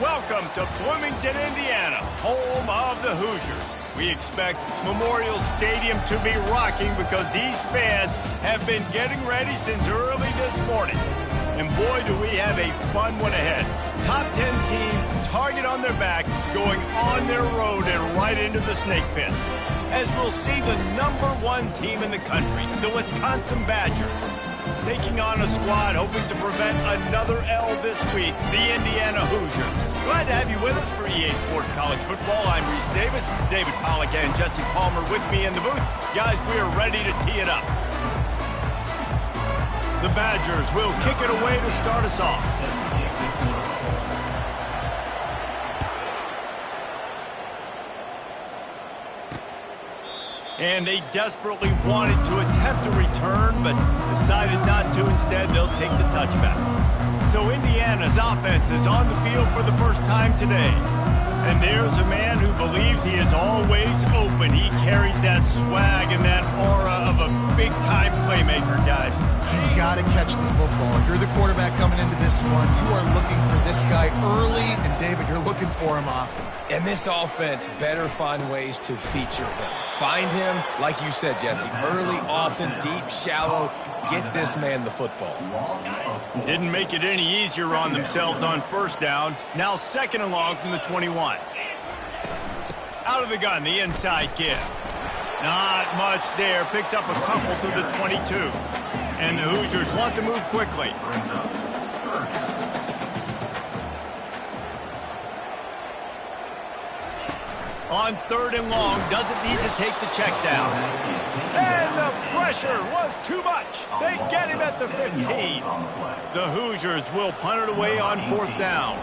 Welcome to Bloomington, Indiana, home of the Hoosiers. We expect Memorial Stadium to be rocking because these fans have been getting ready since early this morning. And boy, do we have a fun one ahead. Top 10 team, target on their back, going on their road and right into the snake pit. As we'll see the #1 team in the country, the Wisconsin Badgers, taking on a squad hoping to prevent another L this week, the Indiana Hoosiers. Glad to have you with us for EA Sports College Football. I'm Reese Davis, David Pollack and Jesse Palmer with me in the booth. Guys, we are ready to tee it up. The Badgers will kick it away to start us off. And they desperately wanted to attempt a return, but decided not to. Instead, they'll take the touchback. So Indiana's offense is on the field for the first time today. And there's a man who believes he is always open. He carries that swag and that aura of a big-time playmaker, guys. He's got to catch the football. If you're the quarterback coming into this one, you are looking for this guy early, and David, you're looking for him often. And this offense better find ways to feature him. Find him, like you said, Jesse, early, often, deep, shallow. Get this man the football. Didn't make it any easier on themselves on first down. Now second and long from the 21. Out of the gun, the inside give. Not much there. Picks up a couple to the 22. And the Hoosiers want to move quickly. On third and long, doesn't need to take the check down. And the pressure was too much. They get him at the 15. The Hoosiers will punt it away on fourth down.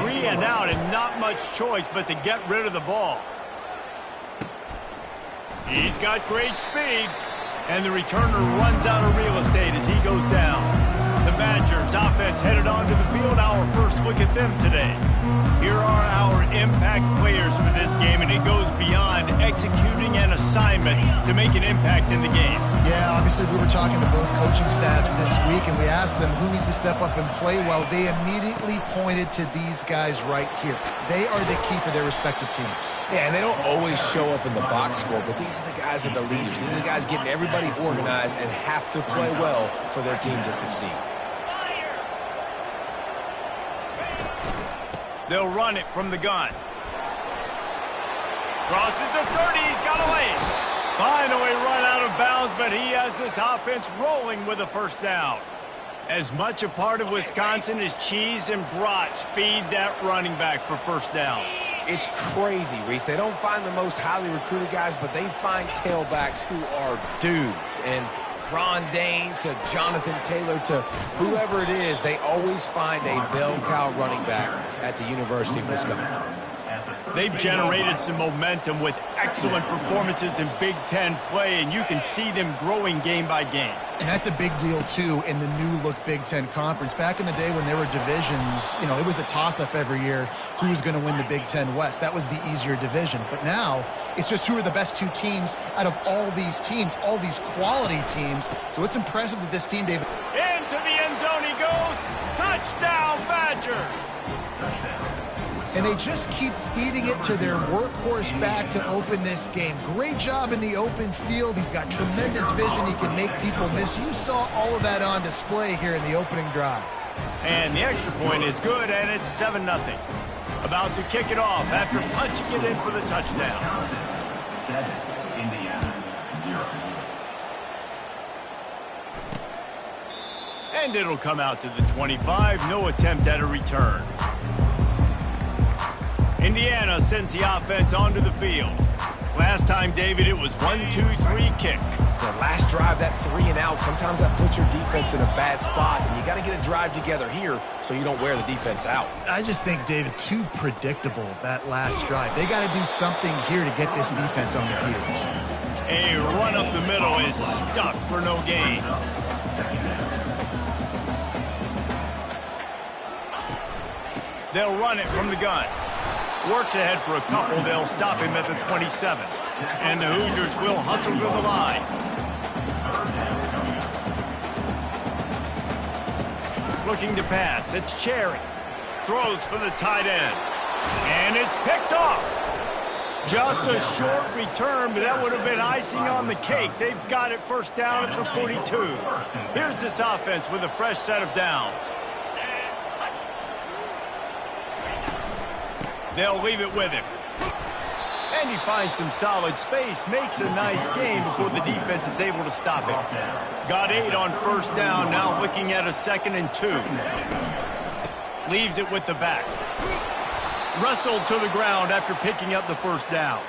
3 and out and not much choice but to get rid of the ball. He's got great speed. And the returner runs out of real estate as he goes down. The Badgers offense headed onto the field. Our first look at them today. Here are our impact players for this game, and it goes beyond executing an assignment to make an impact in the game. Yeah, obviously we were talking to both coaching staffs this week, and we asked them who needs to step up and play well. They immediately pointed to these guys right here. They are the key for their respective teams. Yeah, and they don't always show up in the box score, but these are the guys that are the leaders. These are the guys getting everybody organized and have to play well for their team to succeed. They'll run it from the gun. Crosses the 30. He's got away. Finally run out of bounds, but he has this offense rolling with a first down. As much a part of Wisconsin as cheese and brats feed that running back for first downs. It's crazy, Reese. They don't find the most highly recruited guys, but they find tailbacks who are dudes. And Ron Dane to Jonathan Taylor to whoever it is, they always find a bell cow running back at the University of Wisconsin. They've generated some momentum with excellent performances in Big Ten play, and you can see them growing game by game. And that's a big deal, too, in the new-look Big Ten Conference. Back in the day when there were divisions, you know, it was a toss-up every year who was going to win the Big Ten West. That was the easier division. But now it's just who are the best two teams out of all these teams, all these quality teams. So it's impressive that this team, David. Into the end zone he goes. Touchdown, Badgers. And they just keep feeding it to their workhorse back to open this game. Great job in the open field. He's got tremendous vision. He can make people miss. You saw all of that on display here in the opening drive. And the extra point is good, and it's 7-0. About to kick it off after punching it in for the touchdown. 7, Indiana, 0. And it'll come out to the 25. No attempt at a return. Indiana sends the offense onto the field. Last time, David, it was 1-2-3 kick. The last drive, that 3 and out, sometimes that puts your defense in a bad spot, and you got to get a drive together here so you don't wear the defense out. I just think, David, too predictable, that last drive. They got to do something here to get this defense on their heels. A run up the middle is stuck for no gain. They'll run it from the gun. Works ahead for a couple. They'll stop him at the 27. And the Hoosiers will hustle to the line. Looking to pass. It's Cherry. throws for the tight end. And it's picked off. Just a short return, but that would have been icing on the cake. They've got it first down at the 42. Here's this offense with a fresh set of downs. They'll leave it with him. And he finds some solid space, makes a nice gain before the defense is able to stop it. Got 8 on first down, now looking at a 2nd and 2. Leaves it with the back. Wrestled to the ground after picking up the first down.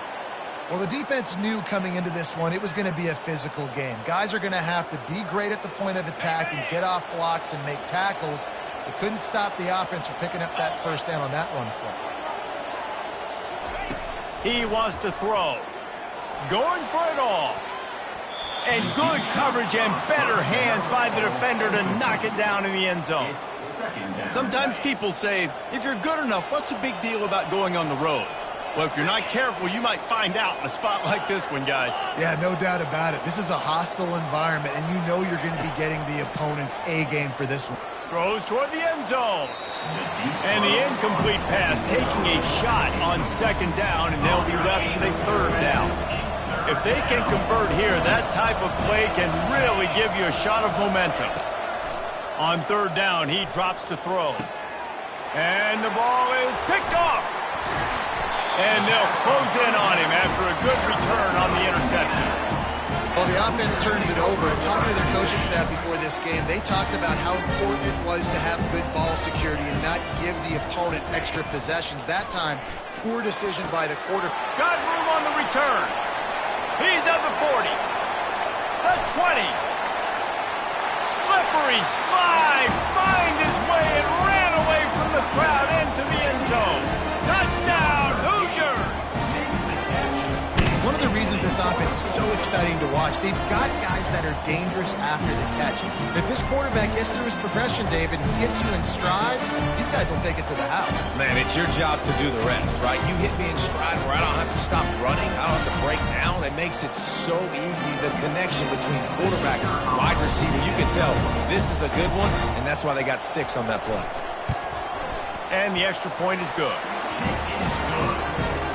Well, the defense knew coming into this one it was going to be a physical game. Guys are going to have to be great at the point of attack and get off blocks and make tackles. They couldn't stop the offense from picking up that first down on that run play. He wants to throw. Going for it all. And good coverage and better hands by the defender to knock it down in the end zone. Sometimes people say, if you're good enough, what's the big deal about going on the road? Well, if you're not careful, you might find out in a spot like this one, guys. Yeah, no doubt about it. This is a hostile environment, and you know you're going to be getting the opponent's A game for this one. Throws toward the end zone. And the incomplete pass taking a shot on 2nd down, and they'll be left with a 3rd down. If they can convert here, that type of play can really give you a shot of momentum. On 3rd down, he drops to throw. And the ball is picked off. And they'll close in on him after a good return on the interception. Well, the offense turns it over. Talking to their coaching staff before this game, they talked about how important it was to have good ball security and not give the opponent extra possessions. That time, poor decision by the quarterback. Got room on the return. He's at the 40. The 20. Slippery slide, find his way and ran away from the crowd into the end zone. Touchdown, Hoosiers! One of the reasons this offense is so exciting to watch, they've got guys that are dangerous after the catch. And if this quarterback gets through his progression, David, he hits you in stride, these guys will take it to the house. Man, it's your job to do the rest, right? You hit me in stride where I don't have to stop running, I don't have to break down. It makes it so easy, the connection between quarterback and wide receiver. You can tell this is a good one, and that's why they got 6 on that play. And the extra point is good.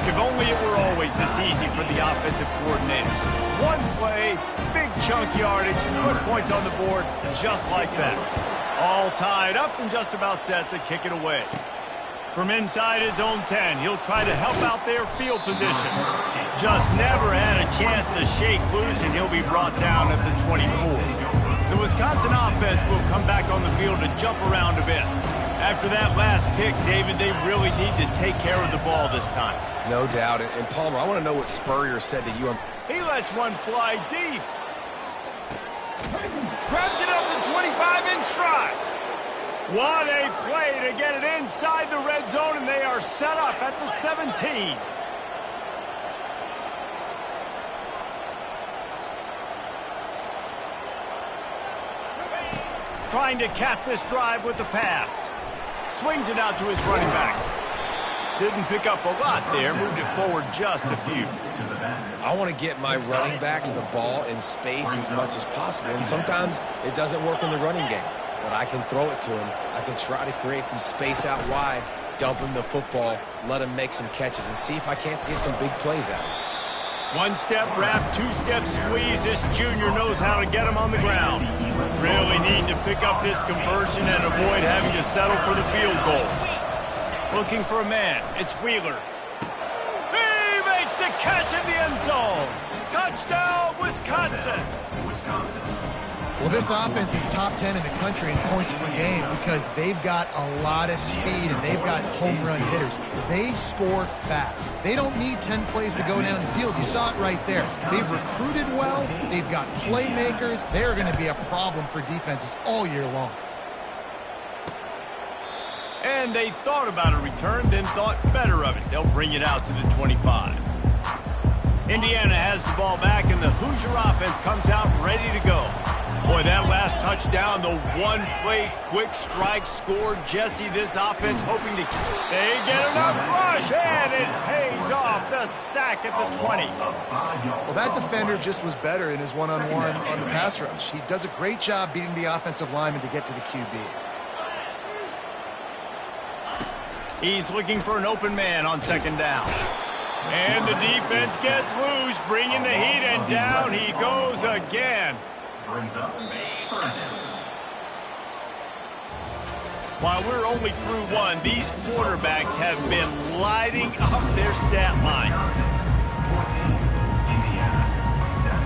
If only it were always this easy for the offensive coordinators. One play, big chunk yardage, good points on the board, just like that. All tied up and just about set to kick it away. From inside his own 10, he'll try to help out their field position. Just never had a chance to shake loose, and he'll be brought down at the 24. The Wisconsin offense will come back on the field to jump around a bit. After that last pick, David, they really need to take care of the ball this time. No doubt. And Palmer, I want to know what Spurrier said to you. He lets one fly deep. Grabs it up to 25 in stride. What a play to get it inside the red zone, and they are set up at the 17. Trying to cap this drive with the pass. Swings it out to his running back. Didn't pick up a lot there, moved it forward just a few. I want to get my running backs the ball in space as much as possible, and sometimes it doesn't work in the running game. But I can throw it to him. I can try to create some space out wide, dump him the football, let him make some catches, and see if I can't get some big plays out of him. One-step wrap, two-step squeeze. This junior knows how to get him on the ground. Really need to pick up this conversion and avoid having to settle for the field goal. Looking for a man. It's Wheeler. He makes the catch in the end zone. Touchdown, Wisconsin. Well, this offense is top 10 in the country in points per game because they've got a lot of speed and they've got home run hitters. They score fast. They don't need 10 plays to go down the field. You saw it right there. They've recruited well. They've got playmakers. They're going to be a problem for defenses all year long. And they thought about a return, then thought better of it. They'll bring it out to the 25. Indiana has the ball back, and the Hoosier offense comes out ready to go. Boy, that last touchdown, the one-play quick strike scored. Jesse, this offense hoping to... They get enough rush, and it pays off. The sack at the 20. Well, that defender just was better in his one-on-one on the pass rush. He does a great job beating the offensive lineman to get to the QB. He's looking for an open man on second down. And the defense gets loose, bringing the heat, and down he goes again. Brings up first down. While we're only through one, these quarterbacks have been lighting up their stat line. 14, Indiana, 7.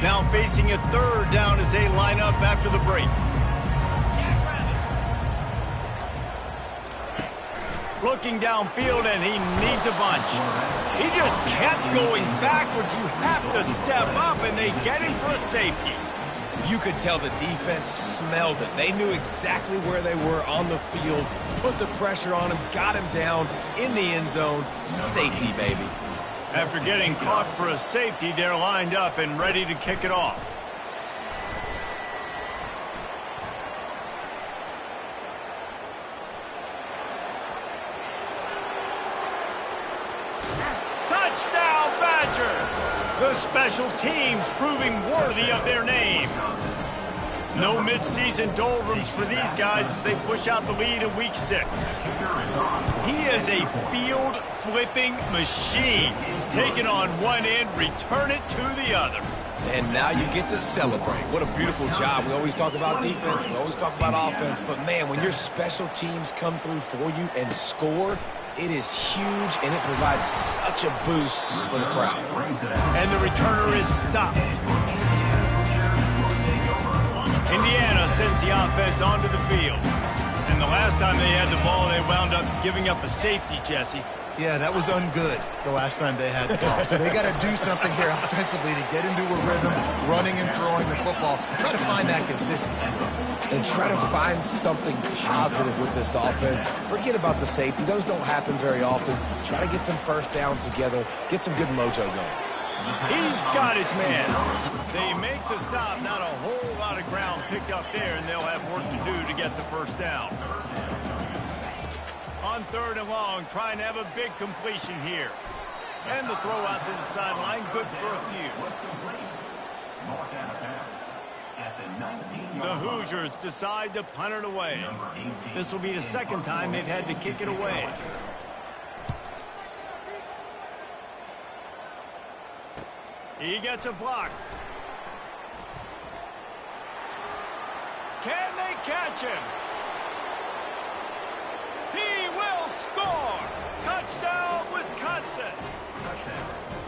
Now facing a third down as they line up after the break. Looking downfield, and he needs a bunch. He just kept going backwards. You have to step up, and they get him for a safety. You could tell the defense smelled it. They knew exactly where they were on the field, put the pressure on him, got him down in the end zone. Safety, baby. After getting caught for a safety, they're lined up and ready to kick it off. Touchdown, Badger! The special teams proving worthy of their name. No midseason doldrums for these guys as they push out the lead in week 6. He is a field-flipping machine. Take it on one end, return it to the other. And now you get to celebrate. What a beautiful job. We always talk about defense. We always talk about offense. But, man, when your special teams come through for you and score, it is huge, and it provides such a boost for the crowd. And the returner is stopped. Indiana sends the offense onto the field. And the last time they had the ball, they wound up giving up a safety, Jesse. Yeah, that was ungood the last time they had the ball. So they got to do something here offensively to get into a rhythm, running and throwing the football. Try to find that consistency. And try to find something positive with this offense. Forget about the safety. Those don't happen very often. Try to get some first downs together. Get some good mojo going. He's got his man. They make the stop. Not a whole lot of ground picked up there, and they'll have work to do to get the first down. On third and long, trying to have a big completion here. And the throw out to the sideline, good for a few. The Hoosiers decide to punt it away. This will be the second time they've had to kick it away. He gets a block. Can they catch him? He will score! Touchdown, Wisconsin!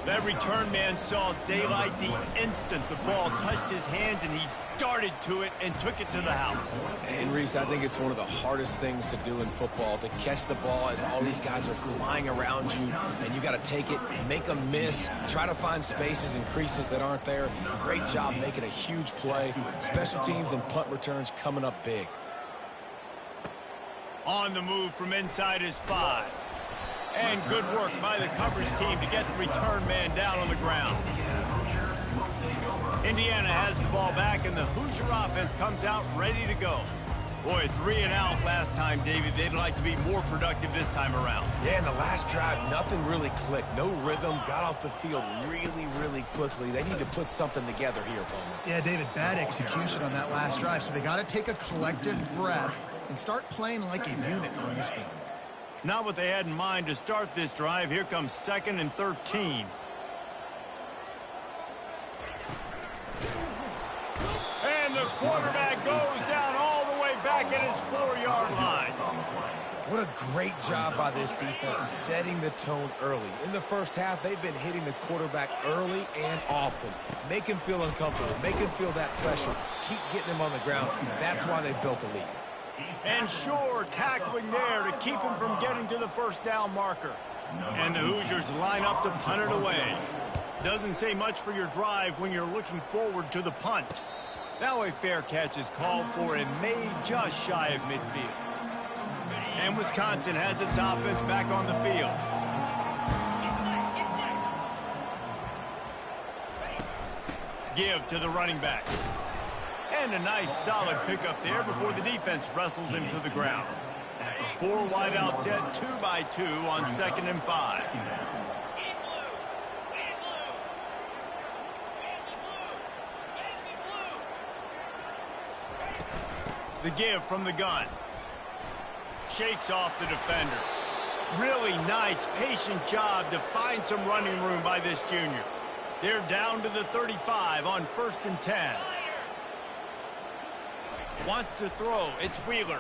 That return man saw daylight the instant the ball touched his hands, and he darted to it and took it to the house. And, Reese, I think it's one of the hardest things to do in football, to catch the ball as all these guys are flying around you, and you got to take it, make them miss, try to find spaces and creases that aren't there. Great job making a huge play. Special teams and punt returns coming up big. On the move from inside his 5. And good work by the coverage team to get the return man down on the ground. Indiana has the ball back, and the Hoosier offense comes out ready to go. Boy, 3 and out last time, David. They'd like to be more productive this time around. Yeah, in the last drive, nothing really clicked. No rhythm, got off the field really, really quickly. They need to put something together here, Palmer. Yeah, David, bad execution on that last drive. So they got to take a collective breath and start playing like a unit on this drive. Not what they had in mind to start this drive. Here comes 2nd and 13. And the quarterback goes down all the way back at his 4-yard line. What a great job by this defense setting the tone early. In the first half, they've been hitting the quarterback early and often. Make him feel uncomfortable. Make him feel that pressure. Keep getting him on the ground. That's why they built the lead. And sure, tackling there to keep him from getting to the first down marker. And the Hoosiers line up to punt it away. Doesn't say much for your drive when you're looking forward to the punt. Now a fair catch is called for and made just shy of midfield. And Wisconsin has its offense back on the field. Give to the running back. And a nice solid pickup there before the defense wrestles him to the ground. 4 wide out set, 2 by 2 on 2nd and 5. The give from the gun. Shakes off the defender. Really nice, patient job to find some running room by this junior. They're down to the 35 on 1st and 10. Wants to throw. It's Wheeler.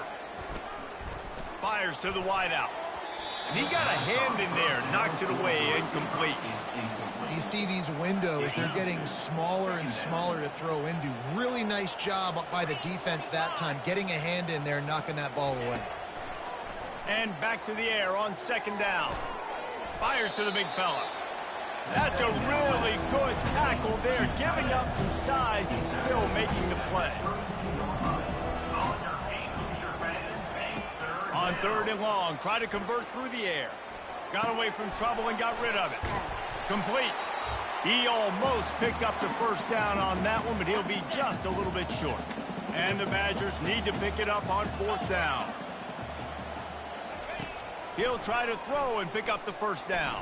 Fires to the wideout. And he got a hand in there. Knocks it away. Incomplete. You see these windows, they're getting smaller and smaller to throw into. Really nice job by the defense that time, getting a hand in there, knocking that ball away. And back to the air on 2nd down. Fires to the big fella. That's a really good tackle there, giving up some size and still making the play. On 3rd and long, try to convert through the air. Got away from trouble and got rid of it. Complete. He almost picked up the 1st down on that one, but he'll be just a little bit short. And the Badgers need to pick it up on 4th down. He'll try to throw and pick up the 1st down.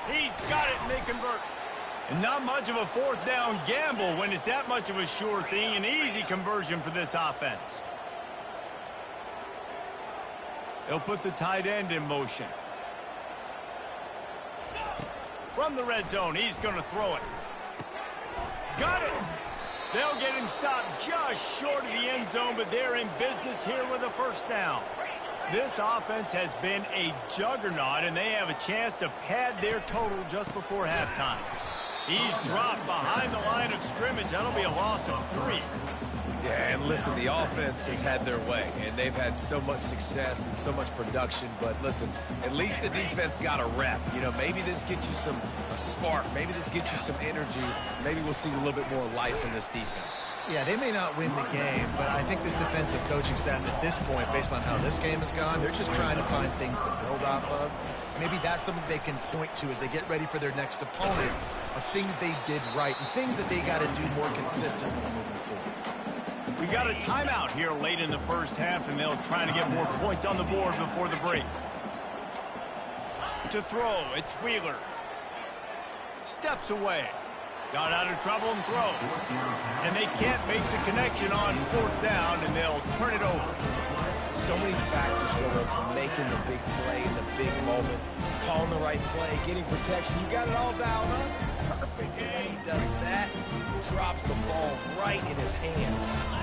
He's got it, and they convert. And not much of a 4th down gamble when it's that much of a sure thing. An easy conversion for this offense. They'll put the tight end in motion. From the red zone, he's going to throw it. Got it. They'll get him stopped just short of the end zone, but they're in business here with a 1st down. This offense has been a juggernaut, and they have a chance to pad their total just before halftime. He's dropped behind the line of scrimmage. That'll be a loss of 3. Yeah, and listen, the offense has had their way, and they've had so much success and so much production. But listen, at least the defense got a rep. You know, maybe this gets you a spark. Maybe this gets you some energy. Maybe we'll see a little bit more life in this defense. Yeah, they may not win the game, but I think this defensive coaching staff at this point, based on how this game has gone, they're just trying to find things to build off of. Maybe that's something they can point to as they get ready for their next opponent, of things they did right and things that they got to do more consistently moving forward. We got a timeout here late in the 1st half, and they'll try to get more points on the board before the break. To throw, it's Wheeler. Steps away. Got out of trouble and throws. And they can't make the connection on 4th down, and they'll turn it over. So many factors go into making the big play in the big moment. Calling the right play, getting protection. You got it all dialed up. It's perfect. And when he does that, drops the ball right in his hands.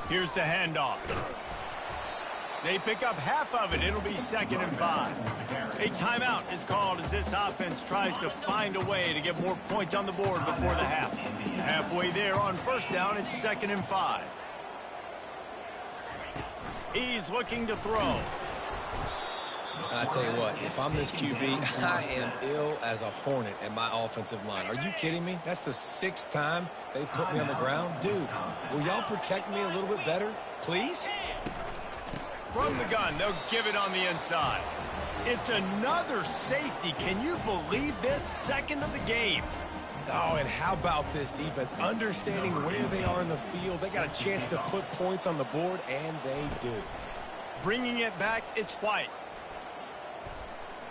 Here's the handoff. They pick up half of it. It'll be 2nd and 5. A timeout is called as this offense tries to find a way to get more points on the board before the half. Halfway there on 1st down, it's 2nd and 5. He's looking to throw. I tell you what, if I'm this QB, I am ill as a hornet at my offensive line. Are you kidding me? That's the 6th time they put me on the ground. Dudes, will y'all protect me a little bit better, please? From the gun, they'll give it on the inside. It's another safety. Can you believe this? 2nd of the game. Oh, and how about this defense? Understanding where they are in the field. They got a chance to put points on the board, and they do. Bringing it back, it's White.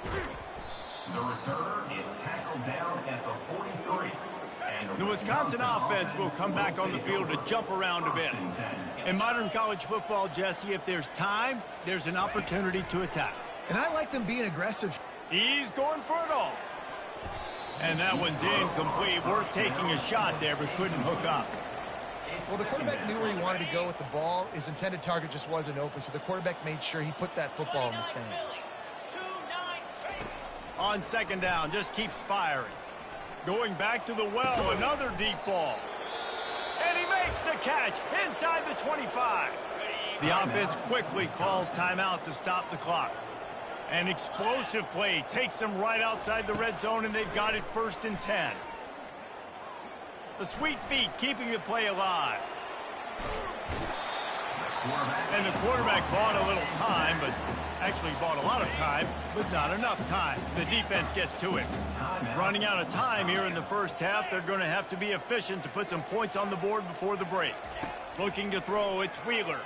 The returner is tackled down at the 43. And The Wisconsin offense will come back on the field to jump around a bit. In modern college football, Jesse, if there's time, there's an opportunity to attack. And I like them being aggressive. He's going for it all. And that one's incomplete. Worth taking a shot there, but couldn't hook up. Well, the quarterback knew where he wanted to go with the ball. His intended target just wasn't open, so the quarterback made sure he put that football in the stands. On 2nd down, just keeps firing. Going back to the well, another deep ball. And he makes the catch inside the 25. The offense quickly calls timeout to stop the clock. An explosive play takes them right outside the red zone, and they've got it 1st and 10. The sweet feet keeping the play alive. And the quarterback bought a little time, but actually bought a lot of time, but not enough time. The defense gets to it. Running out of time here in the 1st half, they're going to have to be efficient to put some points on the board before the break. Looking to throw, it's Wheeler.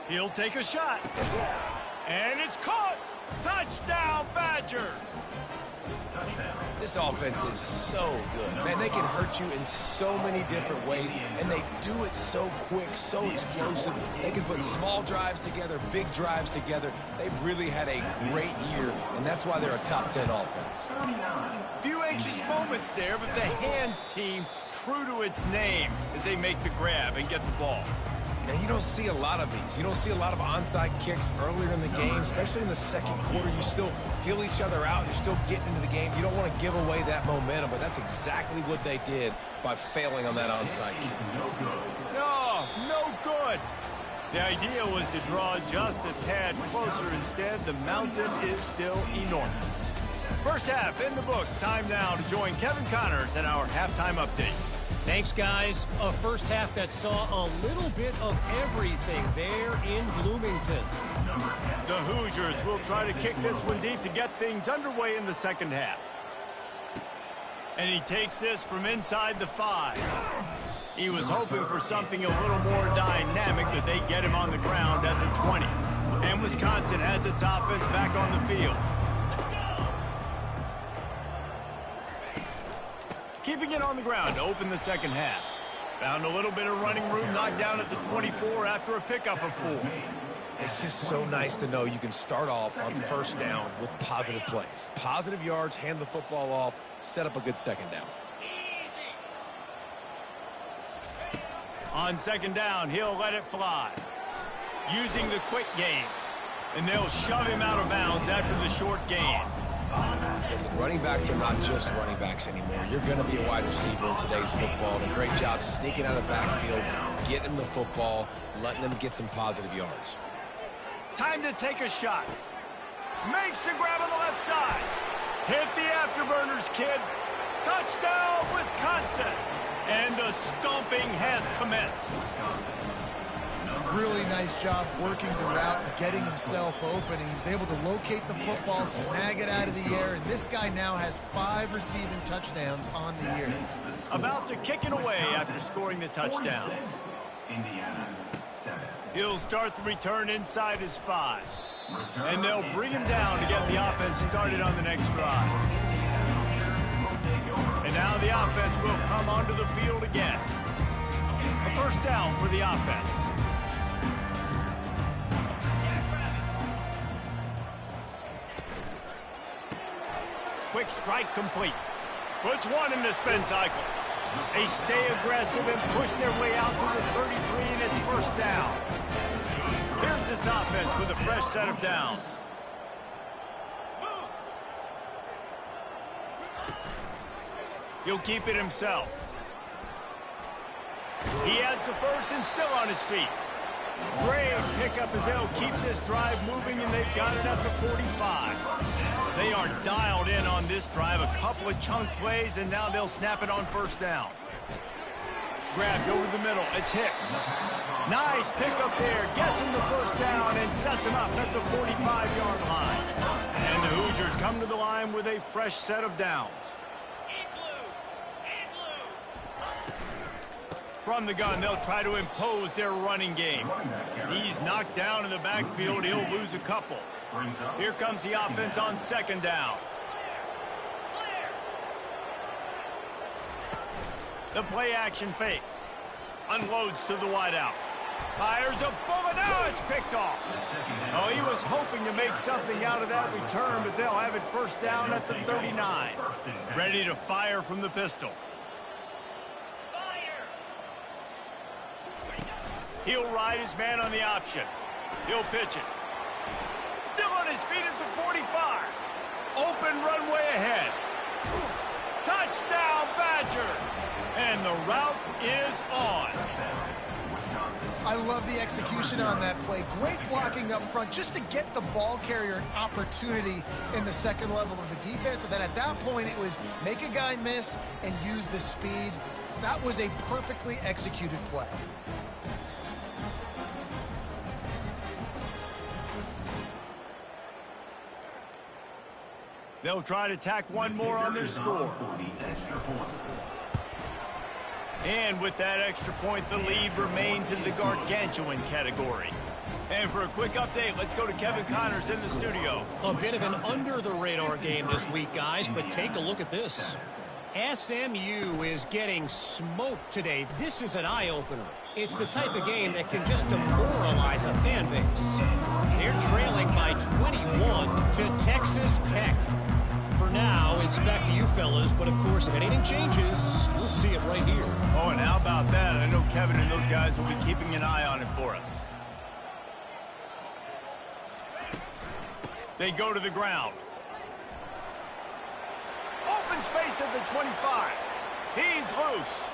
He'll take a shot. And it's caught! Touchdown, Badgers! touchdown. This offense is so good. Man, they can hurt you in so many different ways, and they do it so quick, so explosive. They can put small drives together, big drives together. They've really had a great year, and that's why they're a top 10 offense. Few anxious moments there, but the hands team true to its name as they make the grab and get the ball. Now, you don't see a lot of these. You don't see a lot of onside kicks earlier in the game, especially in the second quarter. You still feel each other out. You're still getting into the game. You don't want to give away that momentum, but that's exactly what they did by failing on that onside kick. No good. The idea was to draw just a tad closer. Instead, the mountain is still enormous. First half in the books. Time now to join Kevin Connors in our halftime update. Thanks, guys. A first half that saw a little bit of everything there in Bloomington. The Hoosiers will try to kick this one deep to get things underway in the second half. And he takes this from inside the 5. He was hoping for something a little more dynamic, but they get him on the ground at the 20. And Wisconsin has its offense back on the field. Keeping it on the ground to open the second half. Found a little bit of running room, knocked down at the 24 after a pickup of 4. It's just so nice to know you can start off on first down with positive plays. Positive yards, hand the football off, set up a good second down. On second down, he'll let it fly. Using the quick game. And they'll shove him out of bounds after the short gain. Listen, running backs are not just running backs anymore. You're going to be a wide receiver in today's football. And a great job sneaking out of the backfield, getting them the football, letting them get some positive yards. Time to take a shot. Makes the grab on the left side. Hit the afterburners, kid. Touchdown, Wisconsin. And the stomping has commenced. Really nice job working the route, getting himself open. He was able to locate the football, snag it out of the air, and this guy now has 5 receiving touchdowns on the year. About to kick it away after scoring the touchdown. Indiana 7. He'll start the return inside his 5. And they'll bring him down to get the offense started on the next drive. And now the offense will come onto the field again. A first down for the offense. Quick strike complete. Puts one in the spin cycle. They stay aggressive and push their way out to the 33, and it's first down. Here's this offense with a fresh set of downs. He'll keep it himself. He has the first and still on his feet. Great pickup as they'll keep this drive moving, and they've got it at the 45. They are dialed in on this drive. A couple of chunk plays, and now they'll snap it on first down. Grabbed over the middle. It's Hicks. Nice pickup there. Gets him the first down and sets him up at the 45-yard line. And the Hoosiers come to the line with a fresh set of downs. From the gun, they'll try to impose their running game. He's knocked down in the backfield. He'll lose a couple. Here comes the offense on second down. The play action fake. Unloads to the wideout. Fires a bullet. Now it's picked off. Oh, he was hoping to make something out of that return, but they'll have it first down at the 39. Ready to fire from the pistol. He'll ride his man on the option. He'll pitch it. Still on his feet at the 45. Open runway ahead. Touchdown, Badger. And the route is on. I love the execution on that play. Great blocking up front just to get the ball carrier an opportunity in the second level of the defense. And then at that point, it was make a guy miss and use the speed. That was a perfectly executed play. They'll try to tack one more on their score. And with that extra point, the lead remains in the gargantuan category. And for a quick update, let's go to Kevin Connors in the studio. A bit of an under-the-radar game this week, guys, but take a look at this. SMU is getting smoked today. This is an eye-opener. It's the type of game that can just demoralize a fan base. They're trailing by 21 to Texas Tech. For now, it's back to you fellas, but of course, if anything changes, you'll see it right here. Oh, and how about that? I know Kevin and those guys will be keeping an eye on it for us. They go to the ground. Open space at the 25. He's loose.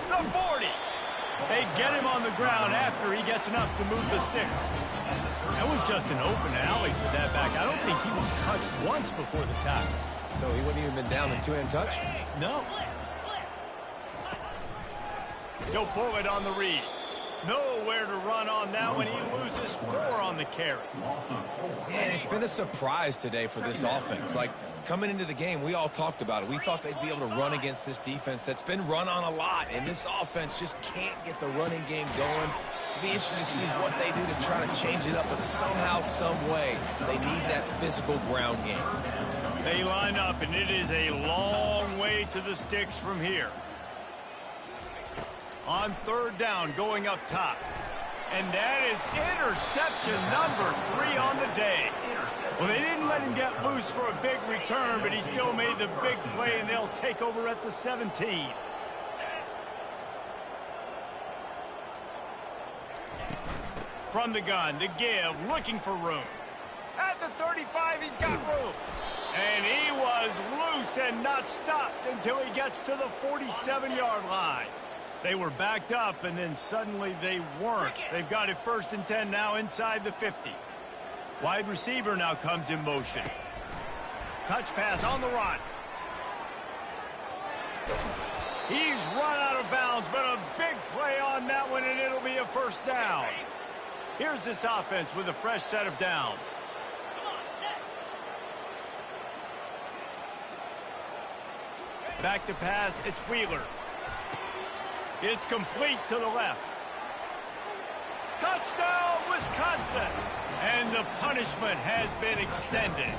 The 40. They get him on the ground after he gets enough to move the sticks. That was just an open alley for that back. I don't think he was touched once before the tackle. So he wouldn't even been down in two-hand touch? No. He'll pull it on the read. Nowhere to run on that one. He loses 4 on the carry. And it's been a surprise today for this offense. Like, coming into the game, we all talked about it. We thought they'd be able to run against this defense that's been run on a lot. And this offense just can't get the running game going. It'll be interesting to see what they do to try to change it up. But somehow, some way, they need that physical ground game. They line up, and it is a long way to the sticks from here. On 3rd down, going up top. And that is interception number 3 on the day. Well, they didn't let him get loose for a big return, but he still made the big play, and they'll take over at the 17. From the gun, the give, looking for room. At the 35, he's got room. And he was loose and not stopped until he gets to the 47-yard line. They were backed up, and then suddenly they weren't. They've got it 1st and 10 now inside the 50. Wide receiver now comes in motion. Touch pass on the run. He's run out of bounds, but a big play on that one, and it'll be a 1st down. Here's this offense with a fresh set of downs. Back to pass, it's Wheeler. It's complete to the left. Touchdown, Wisconsin! And the punishment has been extended.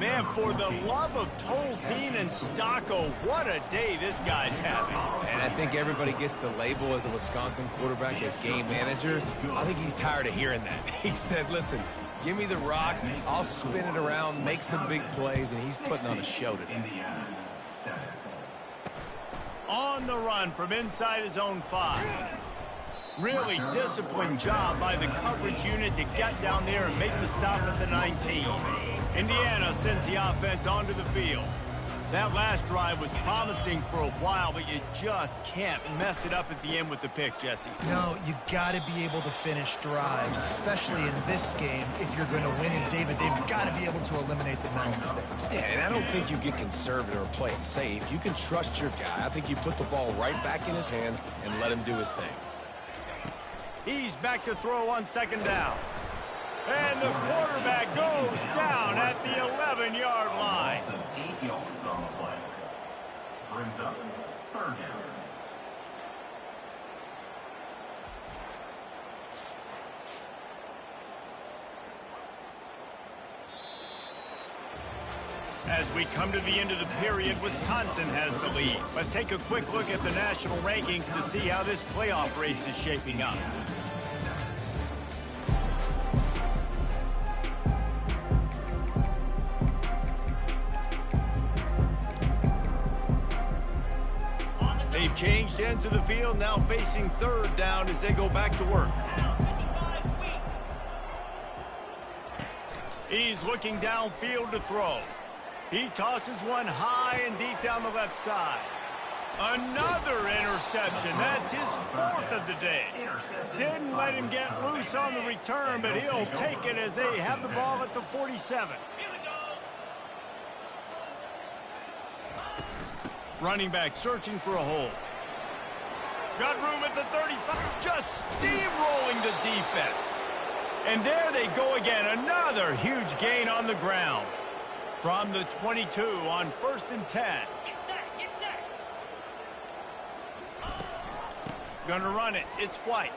Man, for the love of Tolzien and Stocco, what a day this guy's having. And I think everybody gets the label as a Wisconsin quarterback as game manager. I think he's tired of hearing that. He said, listen, give me the rock, I'll spin it around, make some big plays, and he's putting on a show today. On the run from inside his own 5. Really disciplined job by the coverage unit to get down there and make the stop at the 19. Indiana sends the offense onto the field. That last drive was promising for a while, but you just can't mess it up at the end with the pick, Jesse. No, you got to be able to finish drives, especially in this game. If you're going to win it, David, they've got to be able to eliminate the mental mistakes. Yeah, and I don't think you get conservative or play it safe. You can trust your guy. I think you put the ball right back in his hands and let him do his thing. He's back to throw on 2nd down. And the quarterback goes down at the 11-yard line. 8 yards on the play. Brings up 3rd down. As we come to the end of the period, Wisconsin has the lead. Let's take a quick look at the national rankings to see how this playoff race is shaping up. They've changed ends of the field, now facing 3rd down as they go back to work. He's looking downfield to throw. He tosses one high and deep down the left side. Another interception. That's his 4th of the day. Didn't let him get loose on the return, but he'll take it as they have the ball at the 47. Running back searching for a hole. Got room at the 35. Just steamrolling the defense. And there they go again. Another huge gain on the ground. From the 22 on 1st and 10. Gonna run it. It's White.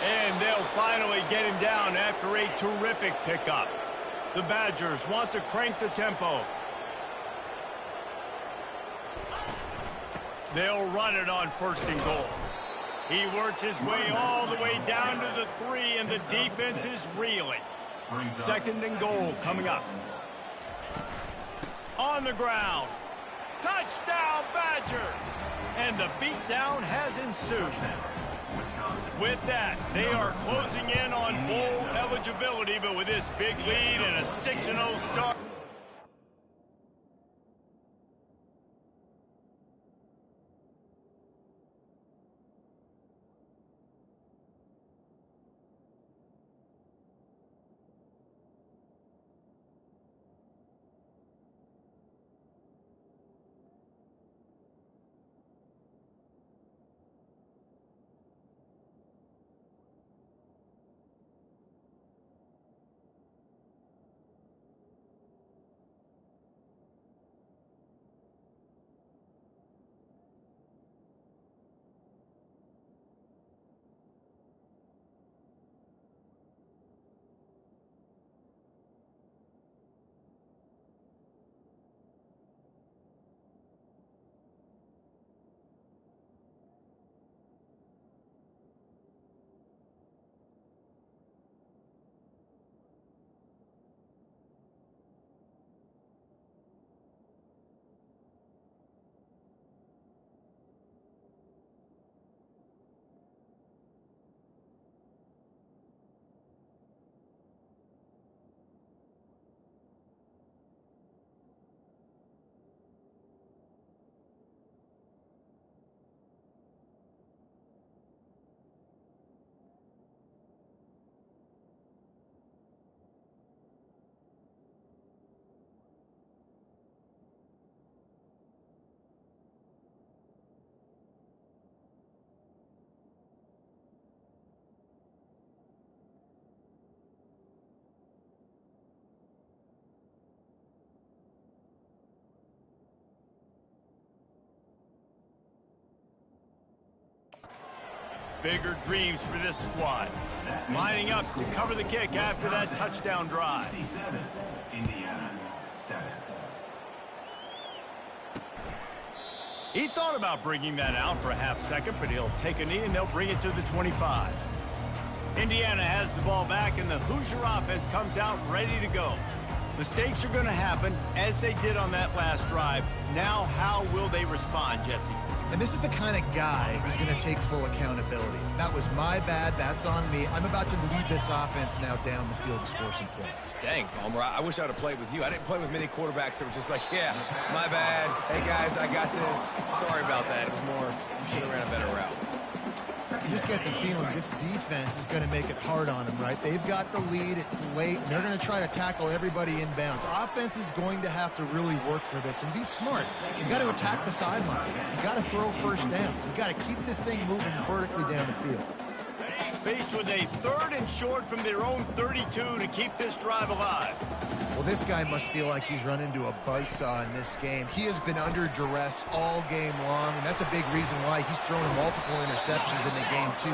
And they'll finally get him down after a terrific pickup. The Badgers want to crank the tempo. They'll run it on 1st and goal. He works his way all the way down to the 3, and the defense is reeling. 2nd and goal coming up. On the ground. Touchdown, Badger! And the beatdown has ensued. With that, they are closing in on bowl eligibility, but with this big lead and a 6-0 start. Bigger dreams for this squad. Lining up to cover the kick after that touchdown drive. Indiana 7. He thought about bringing that out for a half second, but he'll take a knee and they'll bring it to the 25. Indiana has the ball back and the Hoosier offense comes out ready to go. Mistakes are going to happen as they did on that last drive. Now how will they respond, Jesse? And this is the kind of guy who's going to take full accountability. That was my bad. That's on me. I'm about to lead this offense now down the field to score some points. Dang, Palmer, I wish I would have played with you. I didn't play with many quarterbacks that were just like, yeah, my bad. Hey, guys, I got this. Sorry about that. It was more, you should have ran a better route. You just get the feeling this defense is going to make it hard on them, right? They've got the lead. It's late, and they're going to try to tackle everybody inbounds. Offense is going to have to really work for this and be smart. You got to attack the sidelines. You got to throw 1st downs. You got to keep this thing moving vertically down the field. Faced with a 3rd and short from their own 32 to keep this drive alive. Well, this guy must feel like he's run into a buzzsaw in this game. He has been under duress all game long, and that's a big reason why he's thrown multiple interceptions in the game, too.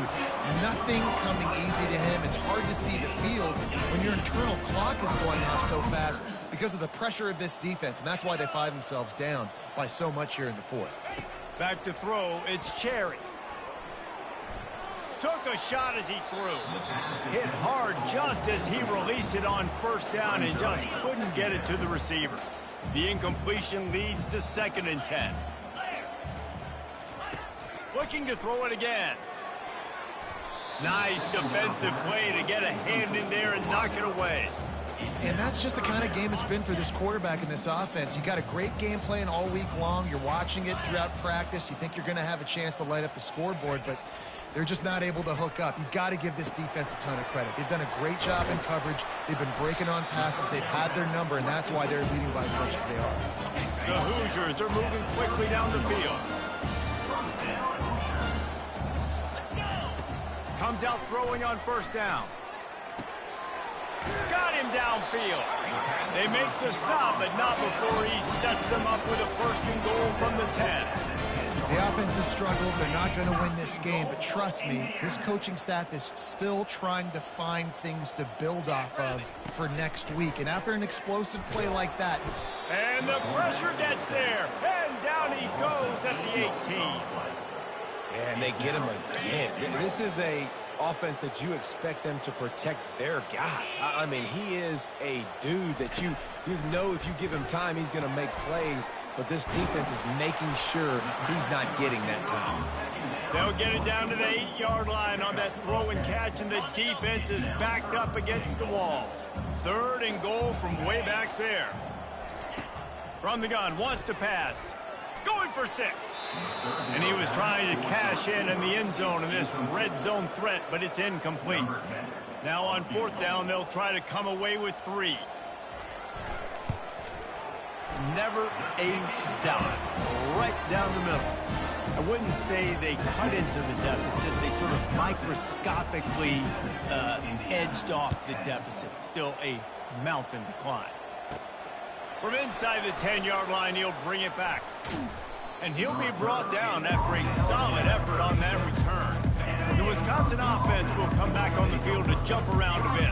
Nothing coming easy to him. It's hard to see the field when your internal clock is going off so fast because of the pressure of this defense, and that's why they find themselves down by so much here in the 4th. Back to throw, it's Cherry. Took a shot as he threw. Hit hard just as he released it on 1st down and just couldn't get it to the receiver. The incompletion leads to 2nd and 10. Looking to throw it again. Nice defensive play to get a hand in there and knock it away. And that's just the kind of game it's been for this quarterback in this offense. You got a great game plan all week long. You're watching it throughout practice. You think you're going to have a chance to light up the scoreboard, but they're just not able to hook up. You've got to give this defense a ton of credit. They've done a great job in coverage. They've been breaking on passes. They've had their number, and that's why they're leading by as much as they are. The Hoosiers are moving quickly down the field. Comes out throwing on 1st down. Got him downfield. They make the stop, but not before he sets them up with a 1st and goal from the 10. The offense has struggled. They're not going to win this game, but trust me, this coaching staff is still trying to find things to build off of for next week. And after an explosive play like that... And the pressure gets there, and down he goes at the 18. Yeah, and they get him again. This is a offense that you expect them to protect their guy. I mean, he is a dude that you know if you give him time, he's going to make plays, but this defense is making sure he's not getting that time. They'll get it down to the 8-yard line on that throw and catch, and the defense is backed up against the wall. 3rd and goal from way back there. From the gun, wants to pass. Going for 6. And he was trying to cash in the end zone in this red zone threat, but it's incomplete. Now on 4th down, they'll try to come away with 3. Never a doubt. Right down the middle. I wouldn't say they cut into the deficit. They sort of microscopically edged off the deficit. Still a mountain to climb. From inside the 10-yard line, he'll bring it back. And he'll be brought down after a solid effort on that return. The Wisconsin offense will come back on the field to jump around a bit.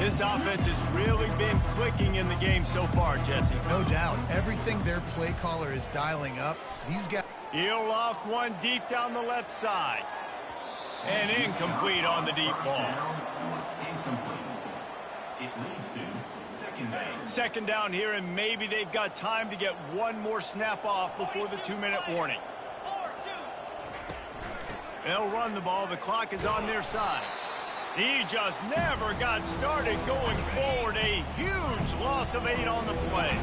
This offense has really been clicking in the game so far, Jesse. No doubt. Everything their play caller is dialing up, these guys... He'll loft one deep down the left side. And incomplete on the deep ball. It leads to 2nd down. 2nd down here, and maybe they've got time to get one more snap off before the 2-minute warning. They'll run the ball. The clock is on their side. He just never got started going forward. A huge loss of 8 on the play.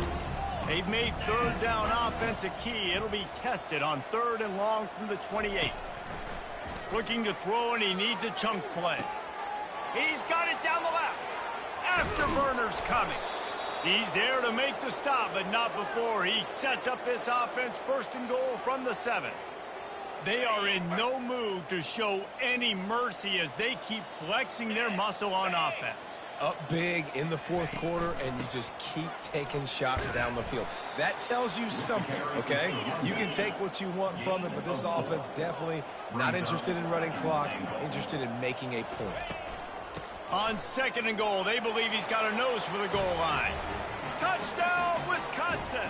They've made 3rd down offense a key. It'll be tested on 3rd and long from the 28. Looking to throw, and he needs a chunk play. He's got it down the left. Afterburner's coming. He's there to make the stop, but not before he sets up this offense 1st and goal from the 7. They are in no mood to show any mercy as they keep flexing their muscle on offense. Up big in the 4th quarter, and you just keep taking shots down the field. That tells you something, okay? You can take what you want from it, but this offense definitely not interested in running clock, interested in making a point. On 2nd and goal, they believe he's got a nose for the goal line. Touchdown, Wisconsin!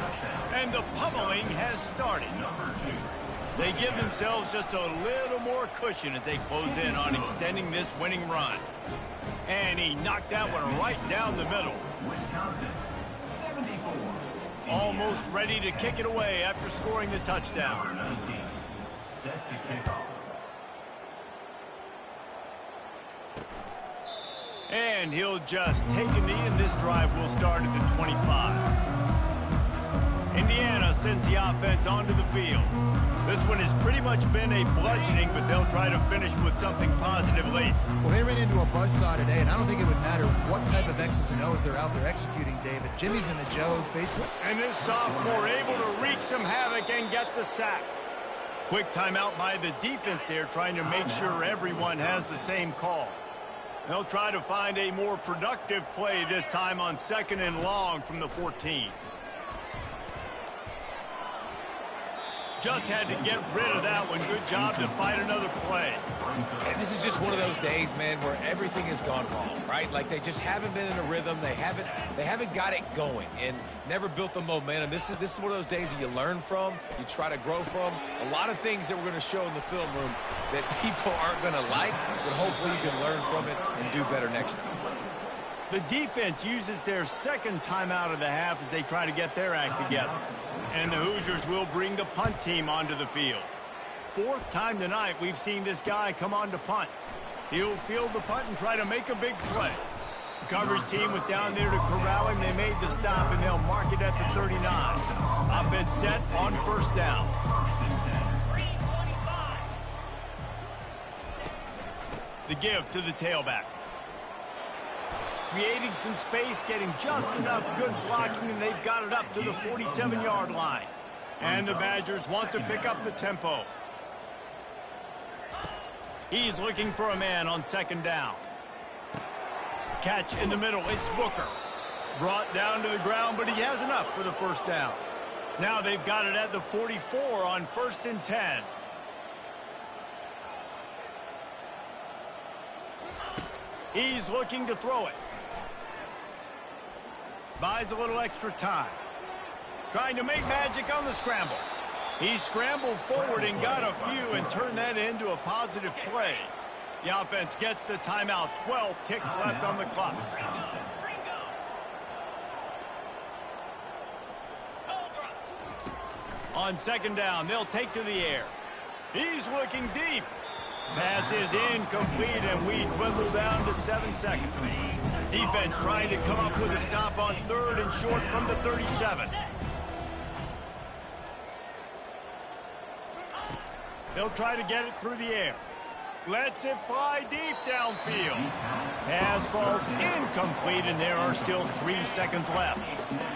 And the pummeling has started. They give themselves just a little more cushion as they close in on extending this winning run. And he knocked that one right down the middle. Wisconsin, 74. Almost ready to kick it away after scoring the touchdown. Number 19, set to kick off. And he'll just take a knee, and this drive will start at the 25. Indiana sends the offense onto the field. This one has pretty much been a bludgeoning, but they'll try to finish with something positive late. Well, they ran into a buzzsaw today, and I don't think it would matter what type of X's and O's they're out there executing, David. Jimmy's and the Joes, And this sophomore able to wreak some havoc and get the sack. Quick timeout by the defense there, trying to make sure everyone has the same call. They'll try to find a more productive play this time on 2nd and long from the 14. Just had to get rid of that one. Good job to fight another play. And this is just one of those days, man, where everything has gone wrong, right? Like they just haven't been in a rhythm. They haven't got it going and never built the momentum. This is one of those days that you learn from, you try to grow from. A lot of things that we're going to show in the film room that people aren't going to like, but hopefully you can learn from it and do better next time. The defense uses their 2nd timeout of the half as they try to get their act together. And the Hoosiers will bring the punt team onto the field. 4th time tonight we've seen this guy come on to punt. He'll field the punt and try to make a big play. The coverage team was down there to corral him. They made the stop, and they'll mark it at the 39. Offense set on 1st down. The give to the tailback. Creating some space, getting just enough good blocking, and they've got it up to the 47-yard line. And the Badgers want to pick up the tempo. He's looking for a man on 2nd down. Catch in the middle, it's Booker. Brought down to the ground, but he has enough for the 1st down. Now they've got it at the 44 on 1st and 10. He's looking to throw it. Buys a little extra time. Trying to make magic on the scramble. He scrambled forward and got a few and turned that into a positive play. The offense gets the timeout. 12 ticks left on the clock. On 2nd down, they'll take to the air. He's looking deep. Pass is incomplete, and we dwindle down to 7 seconds. Defense trying to come up with a stop on 3rd and short from the 37. They'll try to get it through the air. Lets it fly deep downfield. Pass falls incomplete, and there are still 3 seconds left.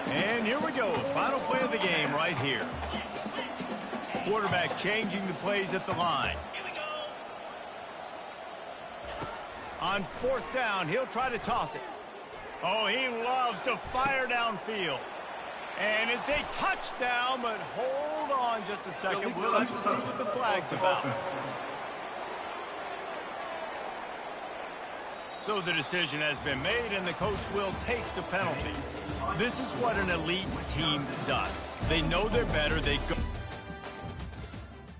And here we go, final play of the game right here. Quarterback changing the plays at the line. On 4th down, he'll try to toss it. Oh, he loves to fire downfield. And it's a touchdown, but hold on just a second. We'll have to see what the flag's about. So the decision has been made, and the coach will take the penalty. This is what an elite team does. They know they're better. They go.